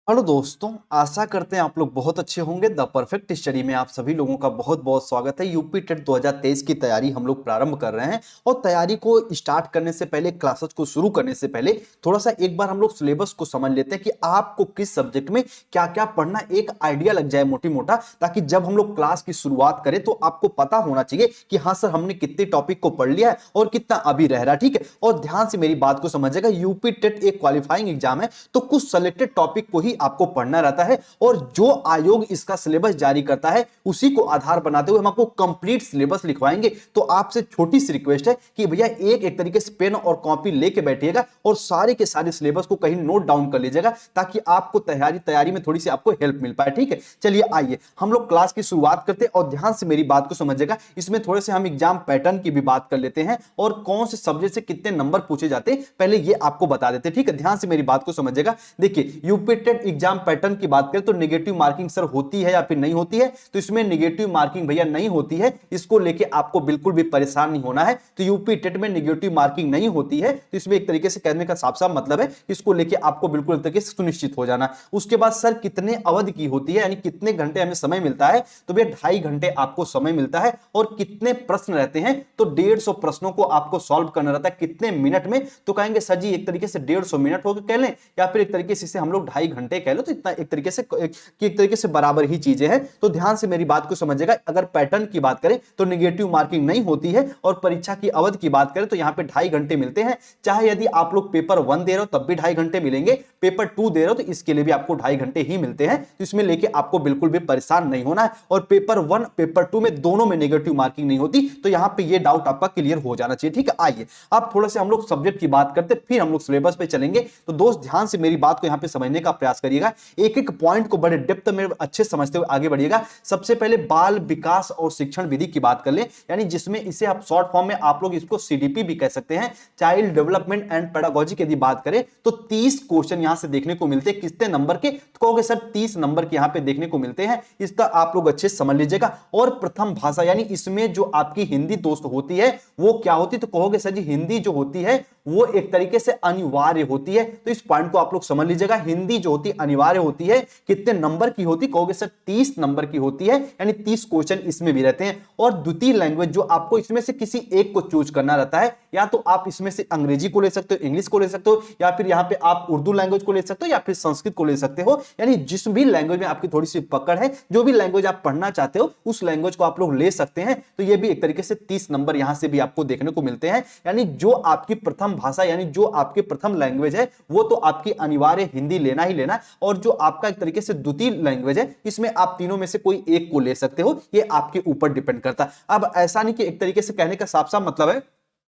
Hello दोस्तों, आशा करते हैं आप लोग बहुत अच्छे होंगे। द परफेक्ट स्टडी में आप सभी लोगों का बहुत बहुत स्वागत है। यूपी टेट 2023 की तैयारी हम लोग प्रारंभ कर रहे हैं और तैयारी को स्टार्ट करने से पहले, क्लासेस को शुरू करने से पहले थोड़ा सा एक बार हम लोग सिलेबस को समझ लेते हैं कि आपको किस सब्जेक्ट में क्या क्या पढ़ना, एक आइडिया लग जाए मोटी मोटा, ताकि जब हम लोग क्लास की शुरुआत करें तो आपको पता होना चाहिए कि हाँ सर, हमने कितने टॉपिक को पढ़ लिया है और कितना अभी रह रहा है। ठीक है, और ध्यान से मेरी बात को समझिएगा। यूपी टेट एक क्वालिफाइंग एग्जाम है, तो कुछ सेलेक्टेड टॉपिक को ही आपको पढ़ना रहता है और जो आयोग इसका सिलेबस जारी करता है उसी को आधार बनाते हुए हम आपको कंप्लीट सिलेबस लिखवाएंगे। तो आपसे छोटी सी रिक्वेस्ट है कि भैया एक तरीके से पेन और कॉपी लेके बैठिएगा और सारे के सारे सिलेबस को कहीं नोट डाउन कर लीजिएगा, ताकि आपको तैयारी में थोड़ी सी आपको हेल्प मिल पाए। ठीक है, चलिए आइए हम लोग क्लास की शुरुआत करते हैं और ध्यान से मेरी बात को समझिएगा। इसमें थोड़े से हम एग्जाम पैटर्न की भी बात कर लेते हैं और कौन से सब्जेक्ट से कितने नंबर पूछे जाते हैं पहले ये आपको बता देते हैं। ठीक है, ध्यान से मेरी बात को समझिएगा। देखिए, यूपी टेट एग्जाम पैटर्न की बात करें तो नेगेटिव मार्किंग सर होती है या फिर नहीं होती है, तो इसमें नेगेटिव मार्किंग भैया नहीं होती है। इसको लेके आपको बिल्कुल भी परेशान नहीं होना है। तो यूपी टेट में नेगेटिव मार्किंग नहीं होती है, तो इसमें एक तरीके से कहने का साफ साफ मतलब है, इसको लेके आपको बिल्कुल एक तरीके से सुनिश्चित हो जाना। उसके बाद सर कितने अवधि की होती है, यानी कितने घंटे हमें समय मिलता है, तो भैया 2.5 घंटे आपको समय मिलता है। और कितने प्रश्न रहते हैं, तो 150 प्रश्नों को आपको सॉल्व करना रहता है। कितने मिनट में, तो कहेंगे सर जी एक तरीके से 150 मिनट हो गए कह लें, या फिर एक तरीके से हम लोग 2.5 घंटे कह लो, तो इतना एक तरीके से बराबर ही चीजें हैं। तो ध्यान से मेरी बात को समझिएगा। अगर पैटर्न की बात करें तो नेगेटिव मार्किंग नहीं होती है, और परीक्षा की अवधि की बात करें तो यहां पे 2.5 घंटे मिलते हैं। चाहे यदि आप लोग पेपर 1 दे रहे हो तब भी 2.5 घंटे मिलेंगे, पेपर 2 दे रहे हो तो इसके लिए भी आपको 2.5 घंटे ही मिलते हैं। तो इसमें लेके आपको बिल्कुल भी परेशान नहीं होना है। और पेपर 1 पेपर 2 में दोनों में नेगेटिव मार्किंग नहीं होती, तो यहां पे ये डाउट आपका क्लियर हो जाना चाहिए। ठीक है, आइए अब थोड़ा से हम लोग सब्जेक्ट की बात करते फिर हम लोग सिलेबस पे चलेंगे। तो दोस्त ध्यान से मेरी बात को यहां पे समझने का प्रयास करिएगा, एक एक पॉइंट को बड़े डेप्थ में अच्छे समझते हुए आगे बढ़िएगा। सबसे पहले बाल विकास और शिक्षण विधि की बात कर ले, यानी जिसमें इसे आप शॉर्ट फॉर्म में आप लोग इसको सीडीपी भी कह सकते हैं, चाइल्ड डेवलपमेंट एंड पेडागोजी की यदि बात करें तो 30 क्वेश्चन यहां से देखने को मिलते हैं। कितने नंबर के, तो कहोगे सर 30 नंबर के यहां पे देखने को मिलते हैं। इसका आप लोग अच्छे समझ लीजिएगा। और प्रथम भाषा, यानी इसमें जो आपकी हिंदी दोस्त होती है वो क्या होती, तो कहोगे सर जी हिंदी जो होती है वो एक तरीके से अनिवार्य होती है। तो इस पॉइंट को आप लोग समझ लीजिएगा, हिंदी जो होती है अनिवार्य होती है। कितने नंबर की होती, कहोगे सर 30 नंबर की होती है, यानी 30 क्वेश्चन इसमें भी रहते हैं। और द्वितीय लैंग्वेज जो आपको इसमें से किसी एक को चूज करना रहता है, या तो आप इसमें से अंग्रेजी को ले सकते हो, इंग्लिश को ले सकते हो, या फिर यहां पे आप उर्दू लैंग्वेज को ले सकते हो, या फिर संस्कृत को ले सकते हो। यानी जिस भी लैंग्वेज में आपकी थोड़ी सी पकड़ है, जो भी लैंग्वेज आप पढ़ना चाहते हो उस लैंग्वेज को आप लोग ले सकते हैं। तो ये भी एक तरीके से 30 नंबर यहां से भी आपको देखने को मिलते हैं। यानी जो आपकी प्रथम भाषा, यानी जो आपकी प्रथम लैंग्वेज है वो तो आपकी अनिवार्य हिंदी लेना ही लेना, और जो आपका एक तरीके से द्वितीय लैंग्वेज है इसमें आप तीनों में से कोई एक को ले सकते हो। ये आपके ऊपर डिपेंड करता है। अब ऐसा नहीं कि एक तरीके से कहने का साफ साफ मतलब है,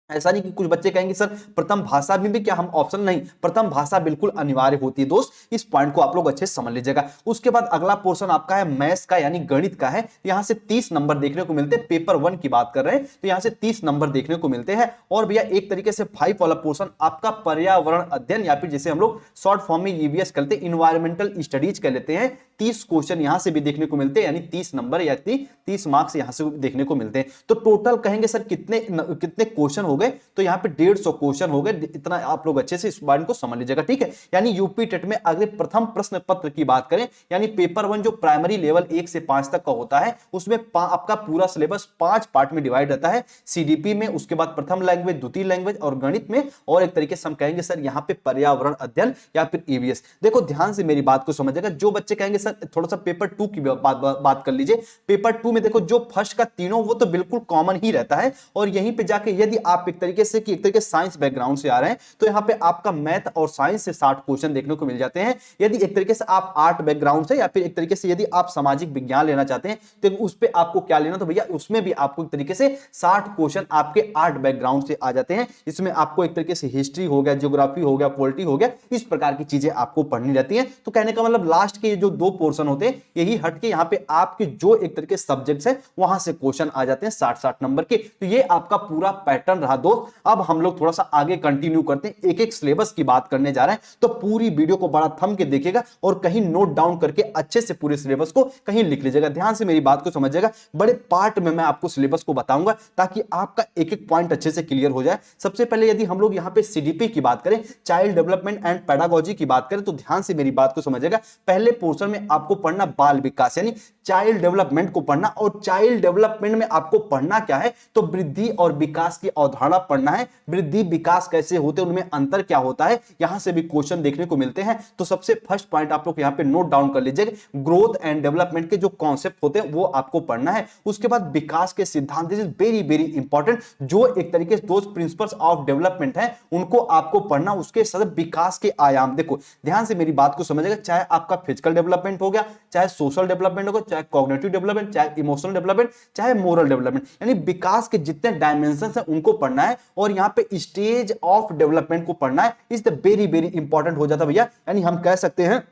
ऐसा नहीं कि कुछ बच्चे कहेंगे सर प्रथम भाषा में भी क्या हम ऑप्शन, नहीं, प्रथम भाषा बिल्कुल अनिवार्य होती है दोस्त। इस पॉइंट को आप लोग अच्छे से समझ लीजिएगा। उसके बाद अगला पोर्शन आपका है मैथ्स का, यानी गणित का है। यहां से 30 नंबर देखने को मिलते हैं। पेपर 1 की बात कर रहे हैं तो यहां से 30 नंबर देखने को मिलते हैं। और भैया एक तरीके से 5 वाला पोर्शन आपका पर्यावरण अध्ययन, या फिर जिसे हम लोग शॉर्ट फॉर्म में ईवीएस करते हैं, इन्वायरमेंटल स्टडीज कह लेते हैं। 30 क्वेश्चन यहां से भी देखने को मिलते हैं, यानी 30 नंबर या 30 मार्क्स यहां से देखने को मिलते हैं। तो टोटल कहेंगे सर कितने कितने क्वेश्चन हो गए, तो यहां पे 150 क्वेश्चन हो गए। इतना आप लोग अच्छे से इस पॉइंट को समझ लीजिएगा। ठीक है, यानी यूपी टेट में अगर प्रथम प्रश्न पत्र की बात करें, यानी पेपर 1 जो प्राइमरी लेवल 1 से 5 तक का होता है, उसमें आपका पूरा सिलेबस 5 पार्ट में डिवाइड रहता है। सीडीपी में, उसके बाद प्रथम लैंग्वेज, द्वितीय लैंग्वेज और गणित में, और एक तरीके से हम कहेंगे सर यहां पे पर्यावरण अध्ययन या फिर ईवीएस। देखो ध्यान से मेरी बात को समझिएगा। जो बच्चे कहेंगे सर थोड़ा सा पेपर 2 की बात कर लीजिए। पेपर 2 में देखो जो फर्स्ट का तीनों वो तो बिल्कुल कॉमन ही रहता है, और यहीं पे जाके यदि आप एक तरीके से साइंस बैकग्राउंड से आ रहे हैं तो यहां पे आपका मैथ और साइंस से 60 क्वेश्चन देखने को मिल जाते हैं। यदि एक तरीके से आप आर्ट बैकग्राउंड से, या फिर एक तरीके से यदि आप सामाजिक विज्ञान लेना चाहते हैं तो उस पे आपको क्या लेना, तो भैया उसमें भी आपको एक तरीके से 60 क्वेश्चन आपके आर्ट बैकग्राउंड से आ जाते हैं। इसमें आपको एक तरीके से हिस्ट्री हो गया, ज्योग्राफी हो गया, पॉलिटी हो गया, इस प्रकार की चीजें आपको पढ़नी रहती हैं। तो कहने का मतलब लास्ट के जो 2 पोर्शन होते हैं, यही हट के यहाँ पे आपके जो एक तरीके सब्जेक्ट्स है वहां से क्वेश्चन आ जाते हैं 60-60 नंबर के। तो ये आपका पूरा पैटर्न रहा दोस्त। अब हम लोग थोड़ा सा आगे कंटिन्यू करते हैं, एक एक सिलेबस की बात करने जा रहे हैं, तो पूरी वीडियो को बड़ा थम के देखिएगा और कहीं नोट डाउन करके अच्छे से पूरे सिलेबस को कहीं लिख लीजिएगा, ध्यान से मेरी बात को समझिएगा। बड़े पार्ट में मैं आपको सिलेबस को बताऊंगा ताकि आपका एक एक पॉइंट अच्छे से क्लियर हो जाए। सबसे पहले यदि हम लोग यहाँ पे सीडीपी की बात करें, चाइल्ड डेवलपमेंट एंड पेडागोजी की बात करें, तो ध्यान से मेरी बात को समझिएगा। पहले पोर्शन में आपको पढ़ना बाल विकास यानी चाइल्ड डेवलपमेंट को पढ़ना, और चाइल्ड डेवलपमेंट में आपको पढ़ना क्या है, तो वृद्धि और विकास की अवधारणा पढ़ना है। वृद्धि विकास कैसे होते हैं, उनमें अंतर क्या होता है, यहां से भी क्वेश्चन देखने को मिलते हैं। तो सबसे फर्स्ट पॉइंट आप लोग यहां पे नोट डाउन कर लीजिएगा, ग्रोथ एंड डेवलपमेंट के जो कॉन्सेप्ट होते हैं वो आपको पढ़ना है। उसके बाद विकास के सिद्धांत, this is very very important, जो एक तरीके से दोस्त प्रिंसिपल्स ऑफ डेवलपमेंट है उनको आपको पढ़ना। उसके साथ विकास के आयाम, देखो ध्यान से मेरी बात को समझिएगा, चाहे आपका फिजिकल डेवलपमेंट हो गया, चाहे सोशल डेवलपमेंट हो गया, चाहे कॉग्निटिव डेवलपमेंट, चाहे इमोशनल डेवलपमेंट, चाहे मोरल डेवलपमेंट, यानी विकास के जितने डायमेंशंस हैं उनको पढ़ना है। और यहां पे स्टेज ऑफ डेवलपमेंट को पढ़ना है, is the very very important हो जाता भैया। यानी हम कह सकते हैं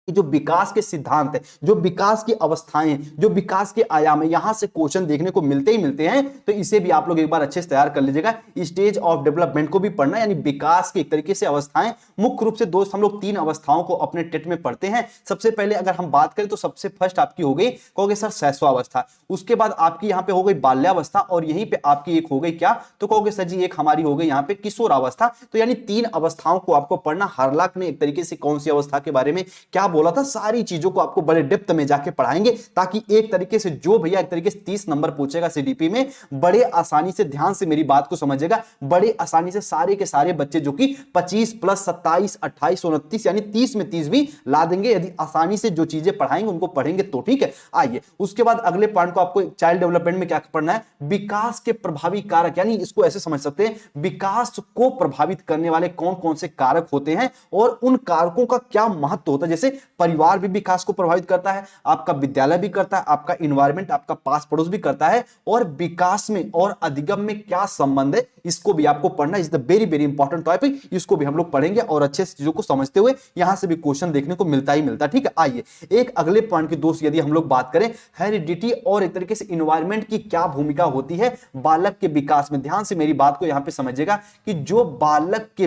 कि जो विकास के सिद्धांत है, जो विकास की अवस्थाएं, जो विकास के आयाम है, यहां से क्वेश्चन देखने को मिलते ही मिलते हैं। तो इसे भी आप लोग एक बार अच्छे से तैयार कर लीजिएगा। स्टेज ऑफ डेवलपमेंट को भी पढ़ना, यानी विकास के एक तरीके से अवस्थाएं। मुख्य रूप से दोस्त हम लोग 3 अवस्थाओं को अपने टेट में पढ़ते हैं। सबसे पहले अगर हम बात करें तो सबसे फर्स्ट आपकी हो गई, कहोगे सर शैशवावस्था, उसके बाद आपकी यहां पे हो गई बाल्यावस्था, और यहीं पे आपकी एक हो गई क्या, तो कहोगे सर जी एक हमारी हो गई यहां पे किशोरावस्था। तो यानी 3 अवस्थाओं को आपको पढ़ना। हार्लाक ने एक तरीके से कौन सी अवस्था के बारे में क्या बोला था, सारी चीजों को आपको बड़े डेप्थ में जाके पढ़ाएंगे, ताकि एक तरीके से जो भैया एक तरीके से 30 नंबर पूछेगा सीडीपी में, बड़े आसानी से, ध्यान से मेरी बात को समझिएगा, बड़े आसानी से सारे के सारे बच्चे जो कि 25 प्लस 27 28 29 यानी 30 में 30 भी ला देंगे, यदि आसानी से जो चीजें पढ़ाएंगे उनको पढ़ेंगे तो। ठीक है, आइए उसके बाद अगले पॉइंट को आपको चाइल्ड डेवलपमेंट में क्या पढ़ना है, विकास के प्रभावी कारक, यानी इसको ऐसे समझ सकते हैं, विकास को प्रभावित करने वाले कौन कौन से कारक होते हैं और उन कारकों का क्या महत्व होता है। जैसे परिवार भी विकास को प्रभावित करता है, आपका विद्यालय भी करता है, आपका इन्वायरमेंट, आपका पास पड़ोस भी करता है, और विकास में और अधिगम में क्या संबंध है, इसको भी आपको पढ़ना। Is the very very important topic, इसको भी हम लोग पढ़ेंगे और अच्छे से चीजों को समझते हुए यहां से भी क्वेश्चन देखने को मिलता ही मिलता है। ठीक है, आइए एक अगले पॉइंट की दोस्त यदि हम लोग बात करें, हेरिडिटी और एक तरीके से इन्वायरमेंट की क्या भूमिका होती है बालक के विकास में। ध्यान से मेरी बात को यहां पे समझिएगा कि जो बालक के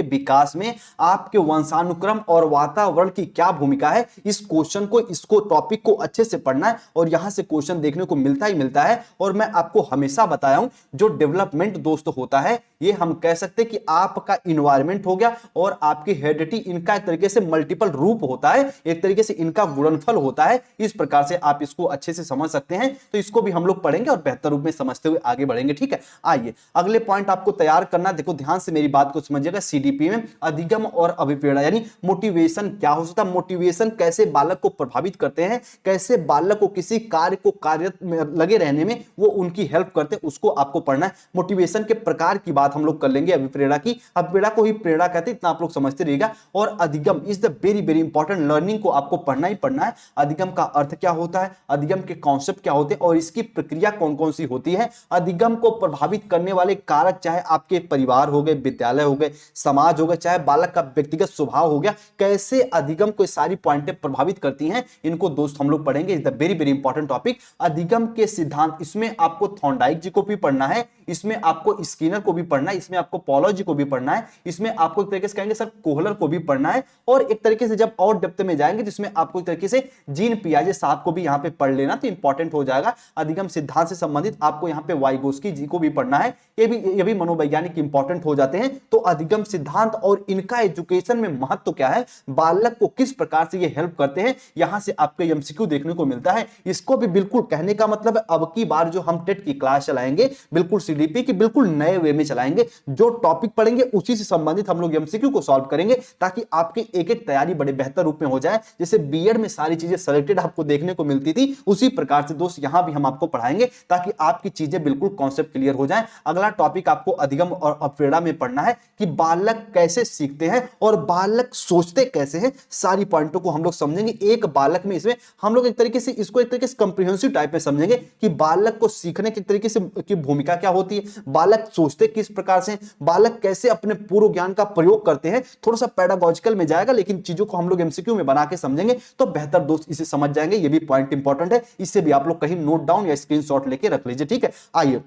विकास में आपके वंशानुक्रम और वातावरण की क्या भूमिका है, इस क्वेश्चन को, इसको टॉपिक को अच्छे से पढ़ना है और यहां से क्वेश्चन देखने को मिलता ही मिलता है। और मैं आपको हमेशा बताया हूं, जो डेवलपमेंट दोस्त होता है, ये हम कह सकते हैं कि आपका इन्वायरमेंट हो गया और आपकी हेरिडिटी, इनका एक तरीके से मल्टीपल रूप होता है, एक तरीके से इनका गुणनफल होता है। इस प्रकार से आप इसको अच्छे से समझ सकते हैं। तो इसको भी हम लोग पढ़ेंगे और बेहतर रूप में समझते हुए आगे बढ़ेंगे। ठीक है, आइए अगले पॉइंट आपको तैयार करना। देखो ध्यान से मेरी बात को समझिएगा, सीडीपी में अधिगम और अभिप्रेरणा यानी मोटिवेशन क्या हो सकता है, मोटिवेशन कैसे बालक को प्रभावित करते हैं, कैसे बालक को किसी कार्य को कार्य में लगे रहने में वो उनकी हेल्प करते हैं, उसको आपको पढ़ना है। मोटिवेशन के प्रकार की बात हम लोग कर लेंगे, अभिप्रेरणा की, अभिप्रेरणा को ही प्रेरणा कहते हैं, इतना आप लोग समझते रहिएगा। और अधिगम is the very very important, learning को आपको पढ़ना ही पढ़ना है। अधिगम का अर्थ क्या होता है, अधिगम के कॉन्सेप्ट क्या होते हैं और इसकी प्रक्रिया कौन कौन सी होती है। अधिगम को प्रभावित करने वाले कारक, चाहे आपके परिवार हो गए, विद्यालय हो गए, समाज हो गया, चाहे बालक का व्यक्तिगत स्वभाव हो गया, कैसे अधिगम को सारी पॉइंटें प्रभावित करती हैं, इनको दोस्त हम लोग पढ़ेंगे। Is the very very important topic. अधिगम के सिद्धांत, इसमें आपको थॉर्नडाइक जी को भी पढ़ना है, इसमें आपको स्किनर को भी पढ़ना है, इसमें आपको पॉलर जी को भी पढ़ना है, इसमें आपको एक तरीके से कहेंगे सर कोहलर को भी पढ़ना है। और एक तरीके से जब और डेप्थ में जाएंगे तो इसमें आपको एक तरीके से जीन पियाजे साहब को भी यहां पे पढ़ लेना, तो इंपॉर्टेंट हो जाएगा। अधिगम सिद्धांत से संबंधित आपको यहां पे वाइगोस्की जी को भी पढ़ना है, ये भी मनोवैज्ञानिक इंपॉर्टेंट हो जाते हैं। तो अधिगम सिद्धांत और इनका एजुकेशन में महत्व क्या है, बालक को किस प्रकार से ये हेल्प करते हैं, यहां से आपको एमसीक्यू देखने को मिलता है। इसको भी बिल्कुल कहने का मतलब है, अब की बार जो हम टेट की क्लास चलाएंगे बिल्कुल सीडीपी की बिल्कुल नए वे में चलाएंगे। जो टॉपिक पढ़ेंगे उसी से संबंधित हम लोग एमसीक्यू को सॉल्व करेंगे, ताकि आपकी एक एक तैयारी बड़े बेहतर रूप में हो जाए। जैसे बीएड में सारी चीजें सेलेक्टेड आपको देखने को मिलती थी, उसी प्रकार से दोस्त यहां भी हम आपको पढ़ाएंगे, ताकि आपकी चीजें बिल्कुल कॉन्सेप्ट क्लियर हो जाए। अगला टॉपिक आपको अधिगम और अप्रेरणा में पढ़ना है कि बालक कैसे सीखते हैं और बालक सोचते कैसे हैं, सारी पॉइंटों को हम लोग समझेंगे एक बालक में। इसमें हम लोग एक तरीके से इसको एक तरीके से कंप्रिहेंसिव टाइप में समझेंगे कि बालक को सीखने के तरीके से की भूमिका क्या होती है, बालक सोचते किस प्रकार से, बालक कैसे अपने पूर्व ज्ञान का प्रयोग करते हैं, थोड़ा सा पेडागॉजिकल में जाएगा, लेकिन चीजों को हम लोग एमसीक्यू में बना के समझेंगे तो बेहतर दोस्त इसे समझ जाएंगे। ये भी पॉइंट इंपॉर्टेंट है, इससे भी आप लोग कहीं नोट डाउन या स्क्रीनशॉट लेके रख लीजिए, ठीक है। आइए,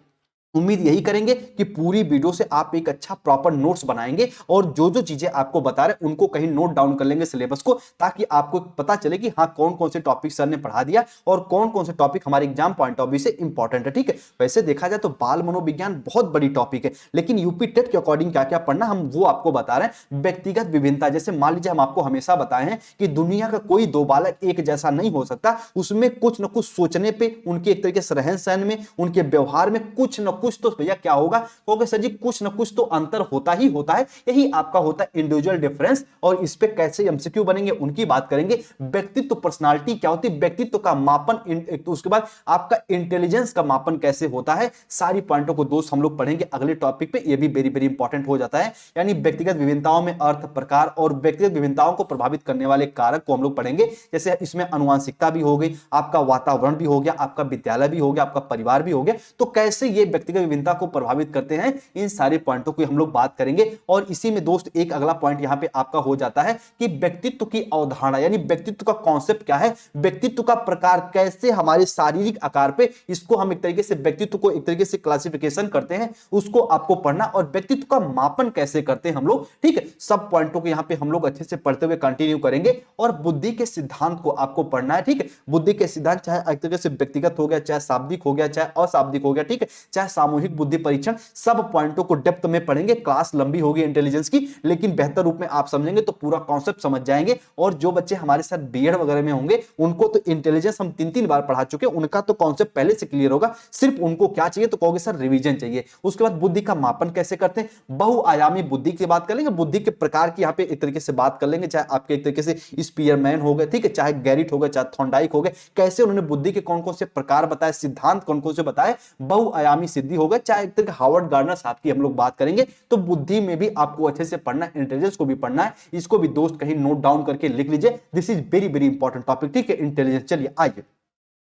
उम्मीद यही करेंगे कि पूरी वीडियो से आप एक अच्छा प्रॉपर नोट्स बनाएंगे और जो जो चीजें आपको बता रहे हैं उनको कहीं नोट डाउन कर लेंगे सिलेबस को, ताकि आपको पता चले कि हाँ कौन कौन से टॉपिक सर ने पढ़ा दिया और कौन कौन से टॉपिक हमारे एग्जाम पॉइंट ऑफ व्यू से इंपॉर्टेंट है, ठीक है। वैसे देखा जाए तो बाल मनोविज्ञान बहुत बड़ी टॉपिक है, लेकिन यूपी टेट के अकॉर्डिंग क्या क्या पढ़ना हम वो आपको बता रहे हैं। व्यक्तिगत विभिन्नता, जैसे मान लीजिए हम आपको हमेशा बताए हैं कि दुनिया का कोई दो बालक एक जैसा नहीं हो सकता, उसमें कुछ न कुछ सोचने पे, उनके एक तरीके से रहन सहन में, उनके व्यवहार में कुछ न कुछ तो भैया क्या होगा, कहोगे सर जी कुछ ना कुछ तो अंतर होता ही होता है, यही आपका होता है इंडिविजुअल डिफरेंस। और इस पे कैसे एमसीक्यू बनेंगे उनकी बात करेंगे। व्यक्तित्व, पर्सनालिटी क्या होती है, व्यक्तित्व का मापन, तो उसके बाद आपका इंटेलिजेंस का मापन कैसे होता है, सारी पॉइंटों को दोस्त हम लोग पढ़ेंगे अगले टॉपिक पे। ये भी वेरी वेरी इंपॉर्टेंट हो जाता है, यानी व्यक्तिगत विभिन्नताओं में अर्थ, प्रकार और व्यक्तिगत विभिन्नताओं को प्रभावित करने वाले कारक को हम लोग पढ़ेंगे। जैसे इसमें अनुवांशिकता भी हो गई, आपका वातावरण भी हो गया, आपका विद्यालय भी हो गया, आपका परिवार भी हो गया, तो कैसे ये व्यक्तिगत विभिन्नता को प्रभावित करते हैं, इन सारे पॉइंटों को हम लोग बात करेंगे। और इसी में दोस्त एक अगला पॉइंट यहां पे आपका हो जाता है कि व्यक्तित्व की अवधारणा, यानी व्यक्तित्व का कॉन्सेप्ट क्या है, व्यक्तित्व का प्रकार कैसे हमारे शारीरिक आकार पे, इसको हम एक तरीके से व्यक्तित्व को एक तरीके से क्लासिफिकेशन करते हैं, उसको आपको पढ़ना, और व्यक्तित्व का मापन कैसे करते हैं हम लोग, ठीक है। सब पॉइंटों को यहां पे हम लोग अच्छे से पढ़ते हुए कंटिन्यू करेंगे। और बुद्धि के सिद्धांत को आपको पढ़ना है, ठीक है। बुद्धि के सिद्धांत चाहे एक तरीके से व्यक्तिगत हो गया, चाहे शाब्दिक हो गया, चाहे अशाब्दिक हो गया, ठीक है, चाहे सामूहिक बुद्धि परीक्षण, सब पॉइंटों को डेप्थ में पढ़ेंगे। क्लास लंबी होगी इंटेलिजेंस की, लेकिन बेहतर रूप में आप समझेंगे तो पूरा कॉन्सेप्ट समझ जाएंगे। और जो बच्चे हमारे साथ बीएड वगैरह में होंगे उनको तो इंटेलिजेंस हम 3-3 बार पढ़ा चुके हैं, उनका तो कॉन्सेप्ट पहले से क्लियर होगा। सिर्फ उनको क्या चाहिए, तो कहोगे सर रिवीजन चाहिए। उसके बाद बुद्धि का मापन कैसे करते हैं, बहुआयामी बुद्धि की बात कर लेंगे, बुद्धि के प्रकार की यहां पे एक तरीके से बात कर लेंगे, चाहे आपके एक तरीके से स्पीयरमैन हो गए, ठीक है, चाहे गैरिट हो गए, चाहे थॉर्नडाइक हो गए, कैसे उन्होंने बुद्धि के कौन कौन से प्रकार बताए, सिद्धांत कौन कौन से बताए, बहुआयामी सिद्धि हो गए, चाहे एक तरीके हार्वर्ड गार्डनर साहब की हम लोग बात करेंगे। तो बुद्धि में भी आपको अच्छे से पढ़ना है, इंटेलिजेंस को भी पढ़ना है, इसको भी दोस्त कहीं नोट डाउन करके लिख लीजिए। This is very very important topic, ठीक है, इंटेलिजेंस। चलिए आइए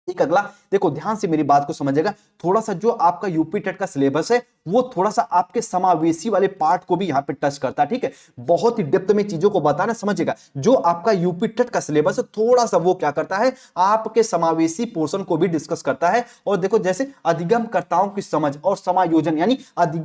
एक अगला, देखो ध्यान से मेरी बात को समझिएगा, थोड़ा सा जो आपका यूपी टेट का सिलेबस है वो थोड़ा सा आपके समावेशी वाले पार्ट को भी यहां पे टच करता है, ठीक है। बहुत ही डेप्थ में चीजों को बताना, समझिएगा। जो आपका यूपी टेट का सिलेबस है थोड़ा सा वो क्या करता है, आपके समावेशी पोर्शन को भी डिस्कस करता है। और देखो जैसे अधिगमकर्ताओं की समझ और समायोजन, यानी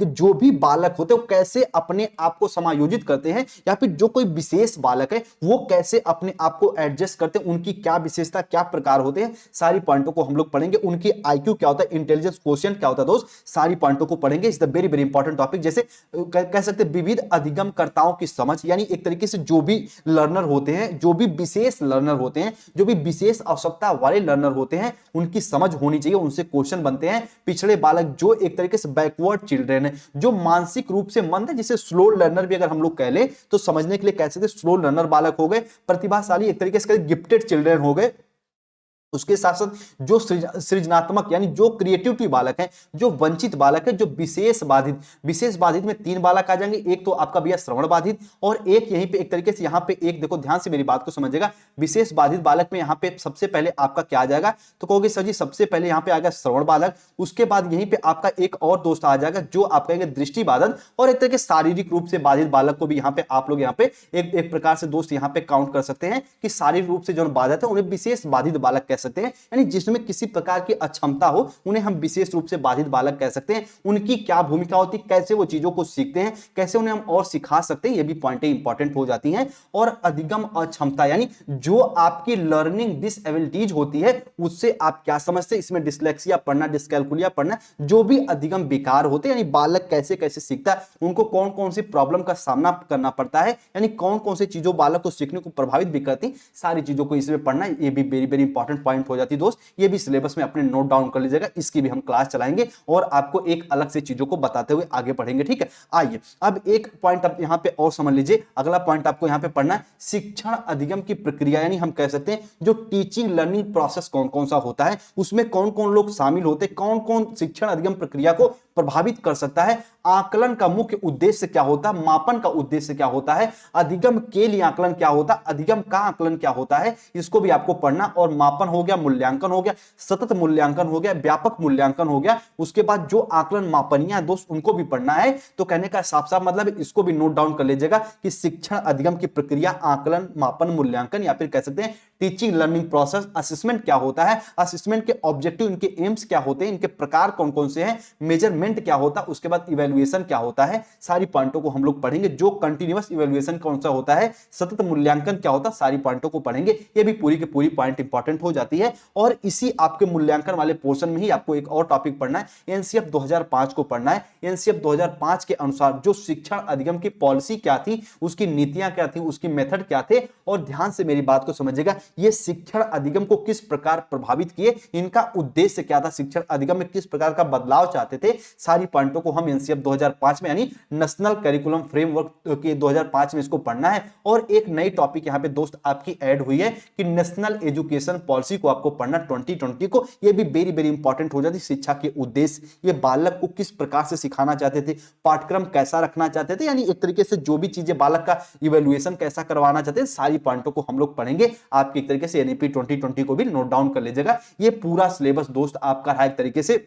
जो भी बालक होते हैं वो कैसे अपने आप को समायोजित करते हैं, या फिर जो कोई विशेष बालक है वो कैसे अपने आप को एडजस्ट करते हैं, उनकी क्या विशेषता, क्या प्रकार होते हैं, सारी पॉइंटों को हम लोग पढ़ेंगे। उनकी आईक्यू क्या होता है, इंटेलिजेंस क्वोशिएंट क्या होता है दोस्त, सारी पॉइंटों को पढ़ेंगे। Is the very very important topic. जैसे कह सकते हैं विविध अधिगमकर्ताओं की समझ, यानी एक तरीके से जो भी लर्नर होते हैं, जो भी विशेष लर्नर होते हैं, जो भी विशेष आवश्यकता वाले लर्नर होते हैं, उनकी समझ होनी चाहिए, उनसे क्वेश्चन बनते हैं। पिछड़े बालक, जो एक तरीके से बैकवर्ड चिल्ड्रन है, जो मानसिक रूप से मंद है, जिसे स्लो लर्नर भी अगर हम लोग कह ले तो समझने के लिए कह सकते स्लो लर्नर बालक हो गए। प्रतिभाशाली एक तरीके से गिफ्टेड चिल्ड्रन हो गए। उसके साथ साथ जो सृजनात्मक यानी जो क्रिएटिविटी बालक है, जो वंचित बालक है, जो विशेष बाधित में 3 बालक आ जाएंगे। एक तो आपका भैया श्रवण बाधित, और एक यहीं पे एक तरीके से यहाँ पे एक, देखो ध्यान से मेरी बात को समझिएगा, विशेष बाधित बालक में यहाँ पे सबसे पहले आपका क्या आ जाएगा, तो कहोगे सर जी सबसे पहले यहाँ पे आएगा श्रवण बालक। उसके बाद यहीं पे आपका एक और दोस्त आ जाएगा जो आप कहेंगे दृष्टि बाधित, और एक तरीके शारीरिक रूप से बाधित बालक को भी यहाँ पे आप लोग यहाँ पे एक प्रकार से दोस्त यहाँ पे काउंट कर सकते हैं कि शारीरिक रूप से जो बाधित है उन्हें विशेष बाधित बालक कह सकते हैं, यानी जिसमें किसी प्रकार की अक्षमता हो उन्हें हम विशेष रूप से बाधित बालक कह सकते हैं। उनकी क्या भूमिका होती है, कैसे वो चीजों को सीखते हैं, कैसे उन्हें हम और सिखा सकते हैं, ये भी पॉइंटें इंपॉर्टेंट हो जाती हैं। और अधिगम अक्षमता, यानी जो आपकी लर्निंग डिसएबिलिटीज होती है उससे आप क्या समझते हैं, इसमें डिसलेक्सिया पढ़ना, डिसकैलकुलिया पढ़ना, जो भी अधिगम विकार होते हैं, यानी बालक कैसे कैसे सीखता है, उनको कौन कौन सी प्रॉब्लम का सामना करना पड़ता है, यानी कौन कौन सी चीजों बालक को सीखने को प्रभावित भी करती, सारी चीजों को इसमें पढ़ना, ये भी वेरी वेरी इंपॉर्टेंट पॉइंट हो जाती है दोस्त। ये भी सिलेबस में अपने नोट डाउन कर लीजिएगा, इसकी भी हम क्लास चलाएंगे और आपको एक अलग से चीजों को बताते हुए आगे बढ़ेंगे, ठीक है। आइए अब एक पॉइंट आप यहां पे और समझ लीजिए, अगला पॉइंट आपको यहां पे पढ़ना है शिक्षण अधिगम की प्रक्रिया, यानी हम कह सकते हैं जो टीचिंग लर्निंग प्रोसेस कौन कौन सा होता है, उसमें कौन कौन लोग शामिल होते हैं, कौन कौन शिक्षण अधिगम प्रक्रिया को प्रभावित कर सकता है। आकलन का मुख्य उद्देश्य क्या होता है, मापन का उद्देश्य क्या होता है, अधिगम के लिए आकलन क्या होता है, अधिगम का आकलन क्या होता है, इसको भी आपको पढ़ना। और मापन हो गया, मूल्यांकन हो गया, सतत मूल्यांकन हो गया, व्यापक मूल्यांकन हो गया। उसके बाद जो आकलन मापनीय है दोस्त उनको भी पढ़ना है। तो कहने का साफ साफ मतलब इसको भी नोट डाउन कर लीजिएगा कि शिक्षण अधिगम की प्रक्रिया, आकलन, मापन, मूल्यांकन या फिर कह सकते हैं टीचिंग लर्निंग प्रोसेस, असेसमेंट क्या होता है, असेसमेंट के ऑब्जेक्टिव, इनके एम्स क्या होते हैं, इनके प्रकार कौन कौन से हैं, मेजरमेंट क्या होता है, उसके बाद इवैल्यूएशन क्या होता है, सारी पॉइंटों को हम लोग पढ़ेंगे। जो कंटीन्यूअस इवैल्यूएशन कौन सा होता है, सतत मूल्यांकन क्या होता है, सारी पॉइंटों को पढ़ेंगे। ये भी पूरी की पूरी पॉइंट इंपॉर्टेंट हो जाती है। और इसी आपके मूल्यांकन वाले पोर्शन में ही आपको एक और टॉपिक पढ़ना है, एनसीएफ 2005 को पढ़ना है। एनसीएफ 2005 के अनुसार जो शिक्षण अधिगम की पॉलिसी क्या थी, उसकी नीतियां क्या थी, उसकी मेथड क्या थे, और ध्यान से मेरी बात को समझिएगा, ये शिक्षण अधिगम को किस प्रकार प्रभावित किए, इनका उद्देश्य क्या था, शिक्षण अधिगम में किस प्रकार का बदलाव चाहते थे, सारी पॉइंटों को हम एनसीएफ 2005 में यानी नेशनल करिकुलम फ्रेमवर्क के 2005 में इसको पढ़ना है। और एक नई टॉपिक यहां पे दोस्त आपकी ऐड हुई है कि नेशनल एजुकेशन पॉलिसी को आपको पढ़ना 2020 को। ये भी वेरी वेरी इंपॉर्टेंट हो जाती है। शिक्षा के उद्देश्य, ये बालक को किस प्रकार से सिखाना चाहते थे, पाठ्यक्रम कैसा रखना चाहते थे, यानी एक तरीके से जो भी चीजें बालक का इवैल्यूएशन कैसा करवाना चाहते हैं, सारी पॉइंटों को हम लोग पढ़ेंगे। आपके एक तरीके से एनईपी 2020 को भी नोट डाउन कर लीजिएगा। ये पूरा सिलेबस दोस्त आपका है एक तरीके से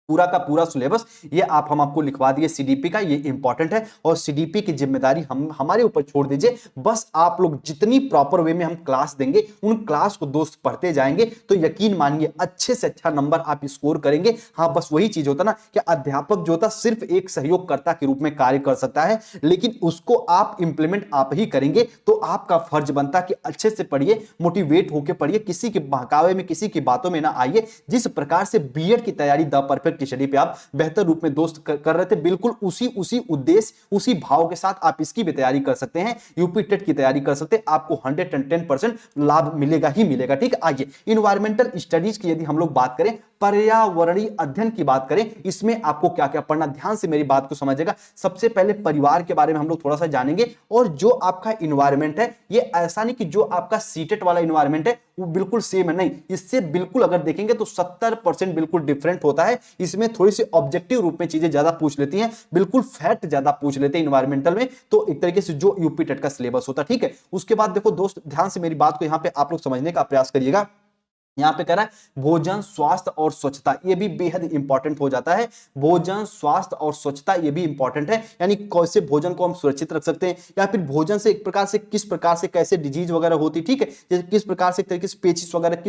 पूरा का पूरा सिलेबस, ये हम आपको लिखवा दिए सीडीपी का, ये इंपॉर्टेंट है। और सीडीपी की जिम्मेदारी हम हमारे ऊपर छोड़ दीजिए। बस आप लोग जितनी प्रॉपर वे में हम क्लास देंगे, उन क्लास को दोस्त पढ़ते जाएंगे तो यकीन मानिए अच्छे से अच्छा नंबर आप स्कोर करेंगे। हाँ, बस वही चीज होता ना कि अध्यापक जो होता सिर्फ एक सहयोगकर्ता के रूप में कार्य कर सकता है, लेकिन उसको आप इंप्लीमेंट आप ही करेंगे। तो आपका फर्ज बनता कि अच्छे से पढ़िए, मोटिवेट होकर पढ़िए, किसी के बहकावे में, किसी की बातों में ना आइए। जिस प्रकार से बीएड की तैयारी द परफेक्ट की स्टडी पे आप बेहतर रूप में दोस्त कर रहे थे, बिल्कुल उसी उद्देश्य, उसी भाव के साथ आप इसकी भी तैयारी कर सकते हैं, यूपी टेट की तैयारी कर सकते हैं। आपको 110% लाभ मिलेगा ही मिलेगा। ठीक है, आइए इन्वायरमेंटल स्टडीज की यदि हम लोग बात करें, पर्यावरणीय अध्ययन की बात करें, इसमें आपको क्या क्या पढ़ना, ध्यान से मेरी बात को समझिएगा। सबसे पहले परिवार के बारे में हम लोग थोड़ा सा जानेंगे। और जो आपका इन्वायरमेंट है, ये ऐसा नहीं कि जो आपका सीटेट वाला इन्वायरमेंट है वो बिल्कुल सेम है, नहीं, इससे बिल्कुल अगर देखेंगे तो 70% बिल्कुल डिफरेंट होता है। इसमें थोड़ी सी ऑब्जेक्टिव रूप में चीजें ज्यादा पूछ लेती हैं, बिल्कुल फैक्ट ज्यादा पूछ लेते हैं इन्वायरमेंटल में। तो एक तरीके से जो यूपी टेट का सिलेबस होता है। ठीक है, उसके बाद देखो दोस्त, ध्यान से मेरी बात को यहां पे आप लोग समझने का प्रयास करिएगा। यहां पे कह रहा है भोजन, स्वास्थ्य और स्वच्छता, ये भी बेहद इंपॉर्टेंट हो जाता है। भोजन, स्वास्थ्य और स्वच्छता ये भी इंपॉर्टेंट है, यानी कैसे भोजन को हम सुरक्षित रख सकते हैं, या फिर भोजन से एक प्रकार से कैसे डिजीज वगैरह होती, ठीक है, जैसे किस प्रकार से एक तरीके से पेचिस वगैरह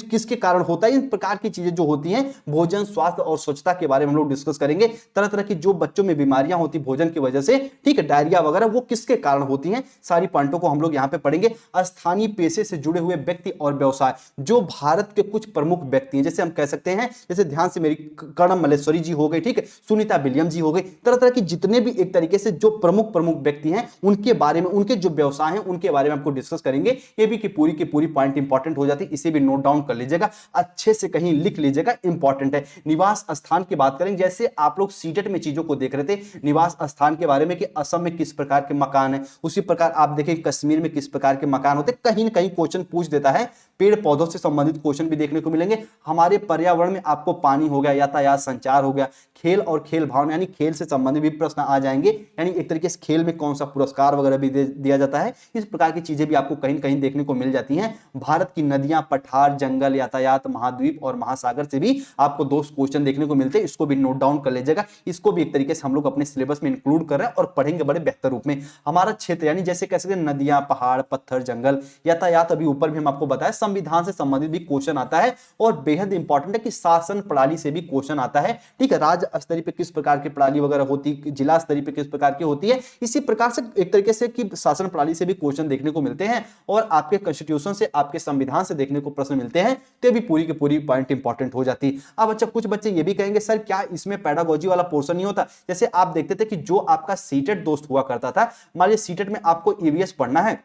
किसके कारण होता है, इन प्रकार की चीजें जो होती हैं भोजन, स्वास्थ्य और स्वच्छता के बारे में हम लोग डिस्कस करेंगे। तरह तरह की जो बच्चों में बीमारियां होती भोजन की वजह से, ठीक है, डायरिया वगैरह, वो किसके कारण होती हैं, सारी पॉइंटों को हम लोग यहां पे पढ़ेंगे। स्थानीय पेशे से जुड़े हुए व्यक्ति और व्यवसाय, जो भारत के कुछ प्रमुख व्यक्ति हैं, जैसे हम कह सकते हैं, जैसे ध्यान से मेरी कर्णम मल्लेश्वरी जी हो गई, ठीक है, सुनीता विलियम जी हो गई, तरह तरह की जितने भी एक तरीके से जो प्रमुख व्यक्ति हैं, उनके बारे में, उनके जो व्यवसाय हैं उनके बारे में आपको डिस्कस करेंगे। ये भी की पूरी पॉइंट इंपॉर्टेंट हो जाती है, इसे भी नोट डाउन कर लीजिएगा, अच्छे से कहीं लिख लीजिएगा, इंपॉर्टेंट है। निवास स्थान की बात करें, जैसे आप लोग सीटेट में चीजों को देख रहे थे निवास स्थान के बारे में कि असम में किस प्रकार के मकान है, उसी प्रकार आप देखें कश्मीर में किस प्रकार के मकान होते, कहीं ना कहीं क्वेश्चन पूछ देता है। पेड़ पौधों से संबंधित क्वेश्चन भी देखने को मिलेंगे। हमारे पर्यावरण में आपको पानी हो गया, यातायात, संचार हो गया, खेल और खेल भावना, यानी खेल से संबंधित भी प्रश्न आ जाएंगे, यानी एक तरीके से खेल में कौन सा पुरस्कार वगैरह भी दिया जाता है, इस प्रकार की चीजें भी आपको कहीं कहीं देखने को मिल जाती हैं। भारत की नदियां, पठार, जंगल, यातायात, महाद्वीप और महासागर से भी आपको दो क्वेश्चन देखने को मिलते हैं, इसको भी नोट डाउन कर लीजिएगा। इसको भी एक तरीके से हम लोग अपने सिलेबस में इंक्लूड कर रहे हैं और पढ़ेंगे बड़े बेहतर रूप में। हमारा क्षेत्र, यानी जैसे कह सकते हैं नदियां, पहाड़, पत्थर, जंगल, यातायात, अभी ऊपर भी हम आपको बताया, संविधान से संबंधित भी क्वेश्चन आता है। और बेहद इंपॉर्टेंट है कि शासन प्रणाली से भी क्वेश्चन आता है, ठीक है, राज्य स्तरीय पे किस प्रकार की प्रणाली वगैरह होती, जिला स्तरीय पे किस प्रकार की होती है, इसी प्रकार से एक तरीके से कि शासन प्रणाली से भी क्वेश्चन देखने को मिलते हैं, और आपके कॉन्स्टिट्यूशन से, आपके संविधान से देखने को प्रश्न मिलते हैं। तो भी पूरी की पूरी पॉइंट इंपॉर्टेंट हो जाती है। अब अच्छा, कुछ बच्चे ये भी कहेंगे सर क्या इसमें पेडागोजी वाला पोर्शन नहीं होता, जैसे आप देखते थे कि जो आपका सीटेट दोस्त हुआ करता था, मान लीजिए सीटेट में आपको ईवीएस पढ़ना है,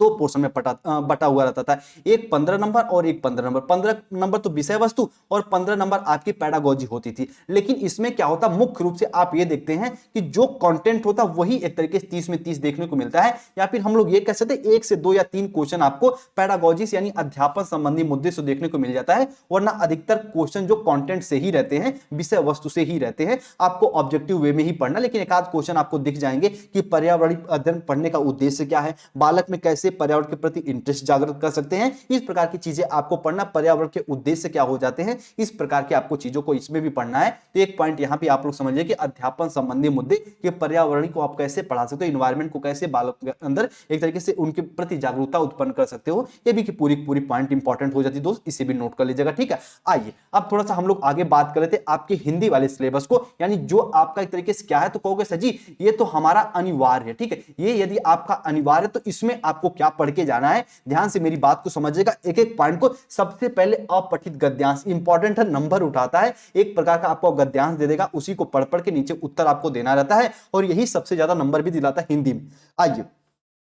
दो पोर्शन में बटा हुआ रहता था, एक 15 नंबर और एक 15 नंबर। 15 नंबर तो विषय वस्तु और 15 नंबर आपकी पैडागोजी होती थी। लेकिन इसमें क्या होता, मुख्य रूप से आप ये देखते हैं कि जो कंटेंट होता वही एक तरीके से 30 में 30 देखने को मिलता है, या फिर हम लोग ये कह सकते हैं 1 से 2 या 3 क्वेश्चन आपको पैडागोजी से यानी अध्यापन संबंधी मुद्दे से देखने को मिल जाता है, वरना अधिकतर क्वेश्चन जो कंटेंट से ही रहते हैं, विषय वस्तु से ही रहते हैं। आपको ऑब्जेक्टिव वे में ही पढ़ना, लेकिन एक आध क्वेश्चन आपको दिख जाएंगे कि पर्यावरणीय अध्ययन पढ़ने का उद्देश्य क्या है, बालक में कैसे पर्यावरण के प्रति इंटरेस्ट जागृत कर सकते हैं, इस प्रकार की चीजें आपको पढ़ना, पर्यावरण के उद्देश्य क्या हो जाते हैं, इस प्रकार की आपको चीजों को इसमें भी पढ़ना है। तो एक पॉइंट यहां पे आप लोग समझिए कि अध्यापन संबंधी मुद्दे कि पर्यावरण को आप कैसे पढ़ा सकते हो, इन्वायरमेंट को कैसे बालक के अंदर एक तरीके से उनके प्रति जागरूकता उत्पन्न कर सकते हो, ये भी कि पूरी पूरी पॉइंट इंपॉर्टेंट हो जाती है दोस्त, इसे भी नोट कर लीजिएगा। ठीक है, आइए अब थोड़ा सा हम लोग आगे बात कर लेते हैं आपके हिंदी वाले सिलेबस को, यानी जो आपका एक तरीके से क्या है, तो कहोगे सर जी ये तो हमारा अनिवार्य है। ठीक है, ये यदि आपका अनिवार्य है तो इसमें आपको क्या पढ़ के जाना है, ध्यान से मेरी बात को समझिएगा एक एक पॉइंट को। सबसे पहले अपठित गद्यांश इंपॉर्टेंट है, नंबर उठाता है, एक प्रकार का आपको गद्यांश दे देगा, उसी को पढ़ पढ़ के नीचे उत्तर आपको देना रहता है, और यही सबसे ज्यादा नंबर भी दिलाता है हिंदी में। आइए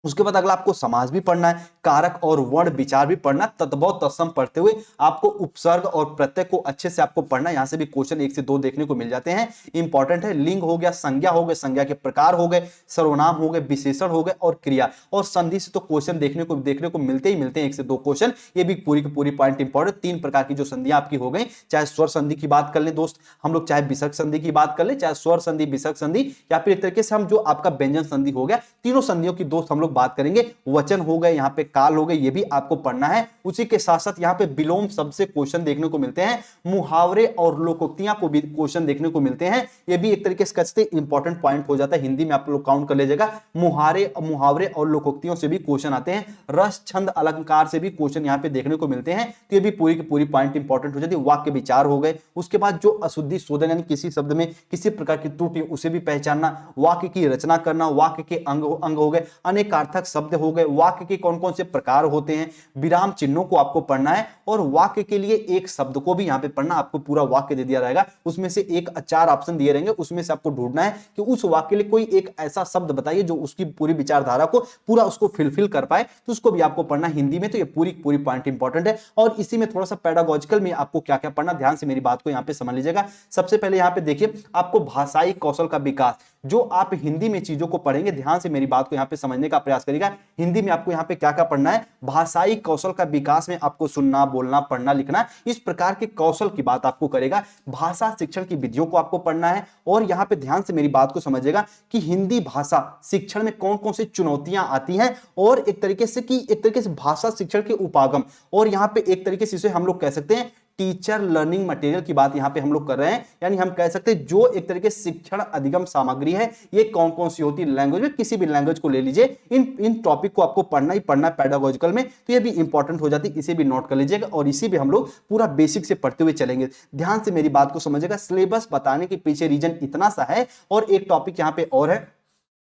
उसके बाद अगला आपको समास भी पढ़ना है, कारक और वर्ण विचार भी पढ़ना, तद्भव तत्सम पढ़ते हुए आपको उपसर्ग और प्रत्यय को अच्छे से आपको पढ़ना। यहां से भी क्वेश्चन 1 से 2 देखने को मिल जाते हैं, इंपॉर्टेंट है। लिंग हो गया, संज्ञा हो गए, संज्ञा के प्रकार हो गए, सर्वनाम हो गए, विशेषण हो गए, और क्रिया और संधि से तो क्वेश्चन देखने को मिलते ही मिलते हैं 1 से 2 क्वेश्चन, ये भी पूरी की पूरी पॉइंट इंपॉर्टेंट। 3 प्रकार की जो संधियां आपकी हो गई, चाहे स्वर संधि की बात कर ले दोस्त हम लोग, चाहे विसर्ग संधि की बात कर ले, चाहे स्वर संधि, विसर्ग संधि, या फिर एक तरीके से हम जो आपका व्यंजन संधि हो गया, तीनों संधियों की दोस्त हम लोग बात करेंगे। वचन हो गए, यहाँ पे काल हो गए, ये भी आपको पढ़ना है। उसी के साथ साथ यहाँ पे विलोम शब्द से क्वेश्चन देखने को मिलते हैं, मुहावरे और लोकोक्तियां को भी क्वेश्चन देखने को मिलते हैं, ये भी एक तरीके से कहते हैं इंपॉर्टेंट पॉइंट हो जाता है। हिंदी में आप लोग काउंट कर लीजिएगा, मुहावरे और लोकोक्तियों से भी क्वेश्चन आते हैं, रस छंद अलंकार से भी क्वेश्चन यहाँ पे देखने को मिलते हैं, तो ये भी पूरी की पूरी पॉइंट इंपॉर्टेंट हो जाती है। वाक्य विचार हो गए, उसके बाद जो अशुद्धि शोधन यानी किसी शब्द में किसी प्रकार की त्रुटि उसे भी पहचानना, वाक्य की रचना करना, वाक्य के अंग हो गए, अनेकार्थक शब्द हो गए, वाक्य के कौन कौन से प्रकार होते हैं, विराम चिन्हों को आपको पढ़ना है, और वाक्य के लिए एक शब्द को भी यहां पे पढ़ना। आपको पूरा वाक्य दे दिया रहेगा, उसमें से एक 4 ऑप्शन दिए रहेंगे, उसमें से आपको ढूंढना है कि उस वाक्य के लिए कोई एक ऐसा शब्द बताइए जो उसकी पूरी विचारधारा को पूरा उसको फिलफिल कर पाए, तो उसको भी आपको पढ़ना हिंदी में। तो ये पूरी पूरी पॉइंट इंपॉर्टेंट है। और इसी में थोड़ा सा पेडागोजिकल में आपको क्या क्या पढ़ना, ध्यान से मेरी बात को यहां पे समझ लीजिएगा। सबसे पहले यहां पे देखिए आपको भाषाई कौशल का विकास, जो आप हिंदी में चीजों को पढ़ेंगे, ध्यान से मेरी बात को यहां पे समझने का प्रयास करिएगा। हिंदी में आपको यहां पे क्या क्या पढ़ना है, भाषाई कौशल का विकास में आपको सुनना, बोलना, पढ़ना, लिखना, इस प्रकार के कौशल की बात आपको करेगा। भाषा शिक्षण की विधियों को आपको पढ़ना है, और यहां पे ध्यान से मेरी बात को समझिएगा कि हिंदी भाषा शिक्षण में कौन कौन सी चुनौतियां आती हैं, और एक तरीके से भाषा शिक्षण के उपागम, और यहां पे एक तरीके से इसे हम लोग कह सकते हैं टीचर लर्निंग मटेरियल की बात यहां पे हम लोग कर रहे हैं, यानी हम कह सकते हैं जो एक तरीके से शिक्षण अधिगम सामग्री है, ये कौन कौन सी होती है लैंग्वेज में, किसी भी लैंग्वेज को ले लीजिए, इन टॉपिक को आपको पढ़ना ही पढ़ना है पेडागोजिकल में, तो ये भी इंपॉर्टेंट हो जाती है, इसे भी नोट कर लीजिएगा। और इसी भी हम लोग पूरा बेसिक से पढ़ते हुए चलेंगे। ध्यान से मेरी बात को समझिएगा, सिलेबस बताने के पीछे रीजन इतना सा है। और एक टॉपिक यहां पे और है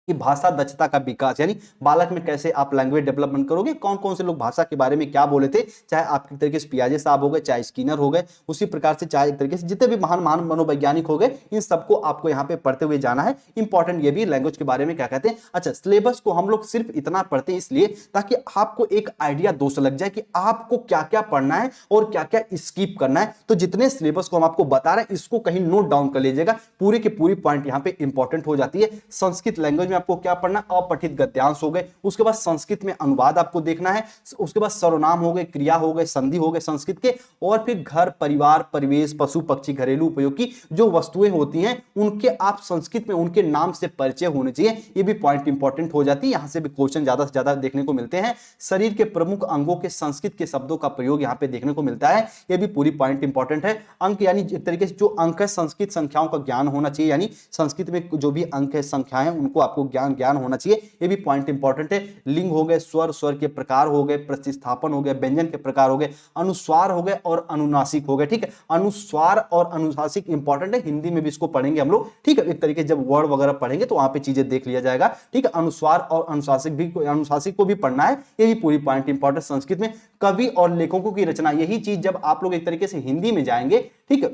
कि भाषा दक्षता का विकास, यानी बालक में कैसे आप लैंग्वेज डेवलपमेंट करोगे, कौन कौन से लोग भाषा के बारे में क्या बोले थे, चाहे आपके तरीके से पियाजे साहब हो गए, चाहे स्किनर हो गए, उसी प्रकार से चाहे एक तरीके से जितने भी महान महान मनोवैज्ञानिक हो गए, इन सबको आपको यहाँ पे पढ़ते हुए जाना है। इंपॉर्टेंट ये भी लैंग्वेज के बारे में क्या कहते हैं। अच्छा, सिलेबस को हम लोग सिर्फ इतना पढ़ते हैं इसलिए ताकि आपको एक आइडिया दोस्त लग जाए कि आपको क्या क्या पढ़ना है और क्या क्या स्किप करना है। तो जितने सिलेबस को हम आपको बता रहे हैं, इसको कहीं नोट डाउन कर लीजिएगा, पूरी की पूरी पॉइंट यहाँ पे इंपॉर्टेंट हो जाती है। संस्कृत लैंग्वेज में आपको क्या पढ़ना, अपठित गद्यांश हो गए, उसके बाद संस्कृत में अनुवाद आपको देखना है, उसके बाद सर्वनाम हो गए, क्रिया हो गए, संधि हो गए संस्कृत के, और फिर घर परिवार परिवेश पशु पक्षी घरेलू उपयोग की जो वस्तुएं होती हैं उनके आप संस्कृत में उनके नाम से परिचय होने चाहिए, ये भी पॉइंट इंपॉर्टेंट हो जाती है। यहां से भी क्वेश्चन ज्यादा से ज्यादा देखने को मिलते हैं। शरीर के प्रमुख अंगों के संस्कृत के शब्दों का प्रयोग यहां पे देखने को मिलता है, ये भी पूरी पॉइंट इंपॉर्टेंट है। अंक यानी एक तरीके से जो अंक है संस्कृत संख्याओं का ज्ञान होना चाहिए, यानी संस्कृत में जो भी अंक है संख्याएं उनको आपको ज्ञान होना चाहिए, ये भी पॉइंट इंपॉर्टेंट है। लिंग हो गए, स्वर के प्रकार हो गए, प्रतिस्थापन हो गए, व्यंजन के प्रकार हो गए, अनुस्वार हो गए और अनुनासिक हो गए। ठीक है, अनुस्वार और अनुनासिक इंपॉर्टेंट है, हिंदी में भी इसको पढ़ेंगे हम लोग। ठीक है, एक तरीके जब वर्ड वगैरह पढ़ेंगे तो वहां पे चीजें देख लिया जाएगा। ठीक है, अनुस्वार और अनुशासिक को भी पढ़ना है, ये भी पूरी पॉइंट इंपॉर्टेंट। संस्कृत में कवि और लेखकों की रचना, यही चीज जब आप लोग एक तरीके से हिंदी में जाएंगे, ठीक है,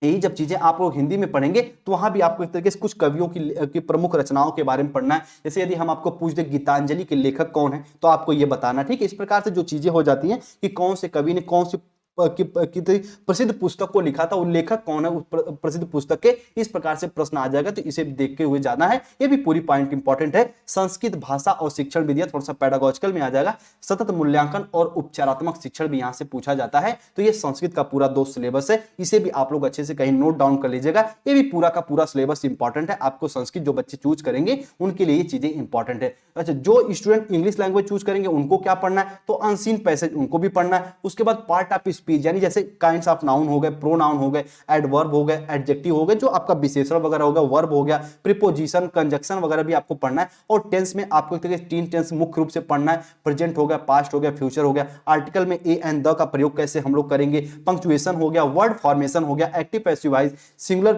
यही जब चीजें आप लोग हिंदी में पढ़ेंगे तो वहां भी आपको एक तरीके से कुछ कवियों की प्रमुख रचनाओं के बारे में पढ़ना है। जैसे यदि हम आपको पूछ दे गीतांजलि के लेखक कौन है, तो आपको ये बताना, ठीक है। इस प्रकार से जो चीजें हो जाती हैं कि कौन से कवि ने कौन सी प्रसिद्ध पुस्तक को लिखा था, वो लेखक कौन है उस प्रसिद्ध पुस्तक के, इस प्रकार से प्रश्न आ जाएगा। तो इसे देखते हुए जाना है, ये भी पूरी पॉइंट इंपॉर्टेंट है। संस्कृत भाषा और शिक्षण विधियां थोड़ा सा पैडागॉजिकल में आ जाएगा। सतत मूल्यांकन और उपचारात्मक शिक्षण भी यहां से पूछा जाता है। तो ये संस्कृत का पूरा 2 सिलेबस है, इसे भी आप लोग अच्छे से कहीं नोट डाउन कर लीजिएगा। ये भी पूरा का पूरा सिलेबस इंपॉर्टेंट है। आपको संस्कृत जो बच्चे चूज करेंगे उनके लिए ये चीजें इंपॉर्टेंट है। अच्छा, जो स्टूडेंट इंग्लिश लैंग्वेज चूज करेंगे उनको क्या पढ़ना है, तो अनसीन पैसेज उनको भी पढ़ना है। उसके बाद पार्ट ऑफ स्पीच, यानी जैसे काइंड्स ऑफ नाउन हो गए, प्रोनाउन हो गए, एडवर्ब हो गए, एडजेक्टिव हो गए, जो आपका विशेषण वगैरह होगा, वर्ब हो गया, प्रीपोजिशन, कंजक्शन वगैरह भी आपको पढ़ना है। और टेंस में आपको एक तरीके से 3 टेंस मुख्य रूप से पढ़ना है। प्रेजेंट हो गया, पास्ट हो गया, फ्यूचर हो गया। आर्टिकल में ए एंड द का प्रयोग कैसे हम लोग करेंगे, पंक्चुएशन हो गया, वर्ड फॉर्मेशन हो गया, active passive voice, singular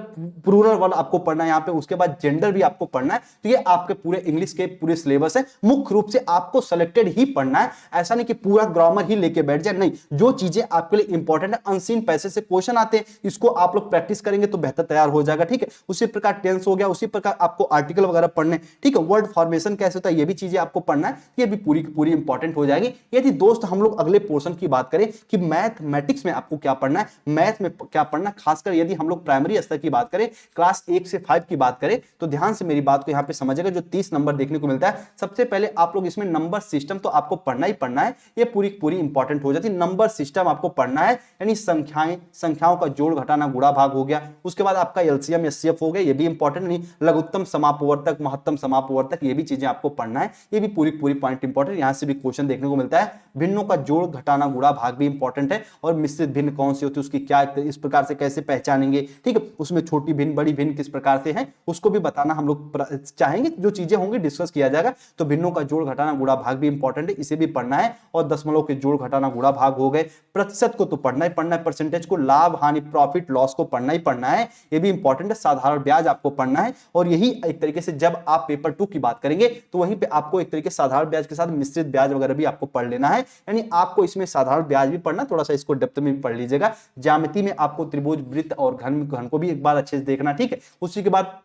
plural verb आपको पढ़ना है यहाँ पे। उसके बाद जेंडर भी आपको पढ़ना है। तो ये आपके पूरे इंग्लिश के पूरे सिलेबस है। मुख्य रूप से आपको सेलेक्टेड ही पढ़ना है, ऐसा नहीं कि पूरा ग्रामर ही लेके बैठ जाए, नहीं। जो चीजें आपके लिए इंपॉर्टेंट है, अनसीन पैसेज से क्वेश्चन आते हैं, इसको आप लोग प्रैक्टिस करेंगे तो बेहतर तैयार हो जाएगा, ठीक है। उसी प्रकार टेंस हो गया, उसी प्रकार आपको आर्टिकल वगैरह पढ़ने, ठीक है। वर्ड फॉर्मेशन कैसे होता है, ये भी चीजें आपको पढ़ना है, ये भी पूरी पूरी इंपॉर्टेंट हो जाएगी। यदि दोस्त हम लोग अगले पोर्शन की बात करें कि मैथमेटिक्स में आपको क्या पढ़ना है, मैथ में क्या पढ़ना, खासकर यदि हम लोग प्राइमरी स्तर की बात करें, क्लास 1 से 5 की बात करें, तो ध्यान से मेरी बात को यहां पे समझिएगा। जो 30 नंबर देखने को मिलता है, सबसे पहले आप लोग इसमें नंबर सिस्टम तो आपको पढ़ना ही पढ़ना है, ये पूरी पूरी इंपॉर्टेंट हो जाती है। नंबर सिस्टम आपको पढ़ना है, यानी संख्याओं का जोड़ घटाना गुणा भाग हो गया। उसके बाद आपका एलसीएम एचसीएफ हो गया, ये भी इंपॉर्टेंट, नहीं। लघुत्तम समापवर्तक, महत्तम समापवर्तक, ये भी चीजें आपको पढ़ना है, ये भी पूरी पूरी पॉइंट इंपॉर्टेंट। यहां से भी क्वेश्चन देखने को मिलता है। भिन्नों का जोड़ घटाना गुणा भाग भी इंपॉर्टेंट है। और मिश्रित भिन्न कौन सी होती है, उसकी क्या इस प्रकार से कैसे पहचानेंगे, ठीक है। उसमें छोटी भिन्न बड़ी भिन्न किस प्रकार से है, उसको भी बताना हम लोग चाहेंगे। जो चीजें होंगी डिस्कस किया जाएगा। तो भिन्नों का जोड़ घटाना गुणा भाग भी इंपॉर्टेंट है, इसे भी पढ़ना है। और दशमलव के जोड़ घटाना गुणा भाग हो गए। प्रतिशत को तो पढ़ना ही पढ़ना है, परसेंटेज को, लाभ हानि प्रॉफिट लॉस को पढ़ना ही पढ़ना है, ये भी इंपॉर्टेंट है। साधारण ब्याज आपको पढ़ना है। और यही एक तरीके से जब आप पेपर 2 की बात करेंगे तो वहीं पे आपको एक तरीके से साधारण ब्याज के साथ मिश्रित ब्याज वगैरह भी आपको पढ़ लेना है। यानी आपको इसमें साधारण ब्याज भी पढ़ना, थोड़ा सा इसको डेप्थ में भी पढ़ लीजिएगा। ज्यामिति में आपको त्रिभुज, वृत्त और घन को भी एक बार अच्छे से देखना, ठीक है। उसी के बाद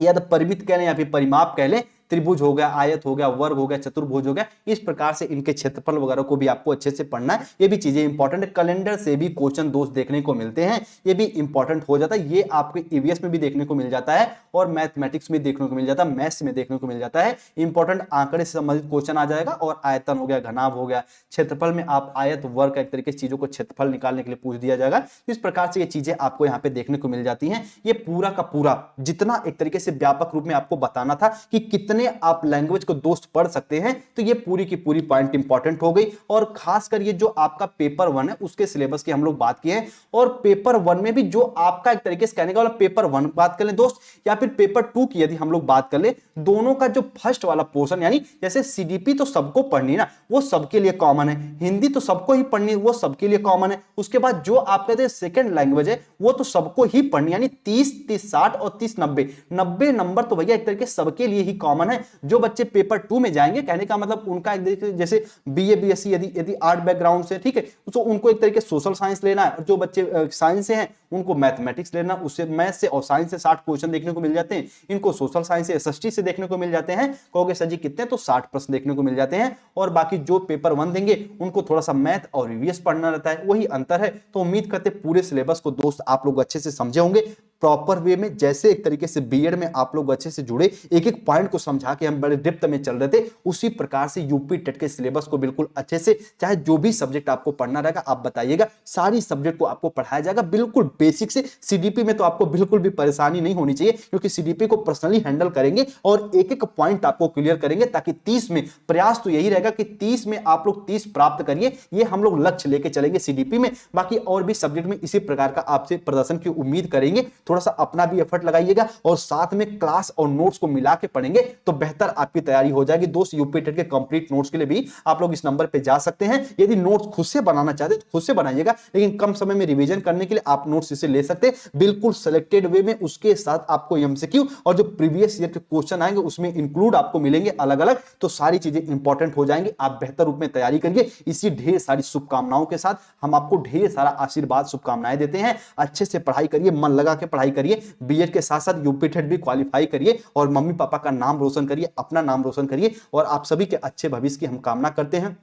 या तो परिमित कह लें या फिर परिमाप कह लें, त्रिभुज हो गया, आयत हो गया, वर्ग हो गया, चतुर्भुज हो गया, इस प्रकार से इनके क्षेत्रफल वगैरह को भी आपको अच्छे से पढ़ना है। ये भी चीजें इंपॉर्टेंट है। कैलेंडर से भी क्वेश्चन दोस्त देखने को मिलते हैं, ये भी इंपॉर्टेंट हो जाता है। ये आपके ईवीएस में भी देखने को मिल जाता है और मैथमेटिक्स में देखने को मिल जाता है, मैथ्स में देखने को मिल जाता है। इंपॉर्टेंट आंकड़े से संबंधित क्वेश्चन आ जाएगा। और आयतन हो गया, घनाभ हो गया, क्षेत्रफल में आप आयत वर्ग एक तरीके से चीजों को क्षेत्रफल निकालने के लिए पूछ दिया जाएगा। इस प्रकार से ये चीजें आपको यहाँ पे देखने को मिल जाती हैं। ये पूरा का पूरा जितना एक तरीके से व्यापक रूप में आपको बताना था कि कितने आप लैंग्वेज को दोस्त पढ़ सकते हैं, तो ये पूरी की पूरी पॉइंट इंपॉर्टेंट हो गई। और खासकर ये जो आपका पेपर 1 है उसके सिलेबस की हम लोग बात किए हैं। और पेपर 1 में भी जो आपका एक तरीके से कहने का वाला पेपर 1 बात कर ले दोस्त, या फिर पेपर 2 की यदि हम लोग बात कर ले, दोनों का जो फर्स्ट वाला पोर्शन, यानी जैसे सीडीपी तो सबको पढ़नी ना, वो सबके लिए कॉमन है। हिंदी तो सबको ही पढ़नी, वो सबके लिए कॉमन है। उसके बाद जो आप कहते हैं सेकेंड लैंग्वेज है, वो तो सबको ही पढ़नी, यानी 30, 30, 60 और 30, 90 नंबर तो भैया एक तरीके सबके लिए ही कॉमन है। जो बच्चे पेपर 2 में जाएंगे, कहने का मतलब उनका एक तरीके जैसे बीए बीएससी यदि आर्ट बैकग्राउंड से, ठीक है, तो उनको एक तरीके सोशल साइंस लेना है। और जो बच्चे साइंस से हैं उनको मैथमेटिक्स लेना, उससे मैथ से और साइंस से 60 क्वेश्चन देखने को मिल जाते हैं। इनको सोशल साइंस से एसएसटी से देखने को मिल जाते हैं। कहोगे सर जी कितने, तो 60 प्रश्न देखने को मिल जाते हैं। और बाकी जो पेपर 1 देंगे उनको थोड़ा सा मैथ और ईवीएस पढ़ना रहता है, वही अंतर है। तो उम्मीद करते पूरे सिलेबस को दोस्त आप लोग अच्छे से समझे होंगे, प्रॉपर वे में। जैसे एक तरीके से बीएड में आप लोग अच्छे से जुड़े, एक एक पॉइंट को समझा के हम बड़े डेप्थ में चल रहे थे, उसी प्रकार से यूपी टेट के सिलेबस को बिल्कुल अच्छे से, चाहे जो भी सब्जेक्ट आपको पढ़ना रहेगा आप बताइएगा, सारी सब्जेक्ट को आपको पढ़ाया जाएगा बिल्कुल बेसिक से। सीडीपी में तो आपको बिल्कुल भी परेशानी नहीं होनी चाहिए, क्योंकि सीडीपी को पर्सनली हैंडल करेंगे और एक एक पॉइंट आपको क्लियर करेंगे, ताकि 30 में प्रयास तो यही रहेगा कि 30 में आप लोग 30 प्राप्त करिए। ये हम लोग लक्ष्य लेके चलेंगे सीडीपी में। बाकी और भी सब्जेक्ट में इसी प्रकार का आपसे प्रदर्शन की उम्मीद करेंगे। थोड़ा सा अपना भी एफर्ट लगाइएगा और साथ में क्लास और नोट्स को मिला के पढ़ेंगे तो बेहतर आपकी तैयारी हो जाएगी। दोस्त यूपी टेट के कंप्लीट नोट्स के लिए भी आप लोग इस नंबर पे जा सकते हैं। यदि नोट्स खुद से बनाना चाहते हैं तो खुद से बनाइएगा, लेकिन कम समय में रिवीजन करने के लिए आप नोट्स इसे ले सकते हैं, बिल्कुल सिलेक्टेड वे में। उसके साथ आपको एमसीक्यू और जो प्रीवियस ईयर के क्वेश्चन आएंगे उसमें इंक्लूड आपको मिलेंगे अलग अलग, तो सारी चीजें इंपॉर्टेंट हो जाएंगी। आप बेहतर रूप में तैयारी करिए। इसी ढेर सारी शुभकामनाओं के साथ हम आपको ढेर सारा आशीर्वाद शुभकामनाएं देते हैं। अच्छे से पढ़ाई करिए, मन लगा के पढ़ाई करिए, बीएड के साथ साथ यूपी टेट भी क्वालिफाई करिए और मम्मी पापा का नाम रोशन करिए, अपना नाम रोशन करिए और आप सभी के अच्छे भविष्य की हम कामना करते हैं।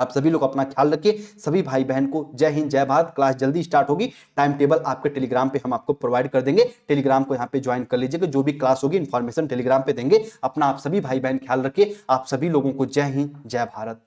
आप सभी लोग अपना ख्याल रखिए। सभी भाई बहन को जय हिंद जय भारत। क्लास जल्दी स्टार्ट होगी, टाइम टेबल आपके टेलीग्राम पे हम आपको प्रोवाइड कर देंगे, टेलीग्राम को यहाँ पे ज्वाइन कर लीजिएगा। जो भी क्लास होगी इन्फॉर्मेशन टेलीग्राम पे देंगे। अपना आप सभी भाई बहन ख्याल रखिए। आप सभी लोगों को जय हिंद जय भारत।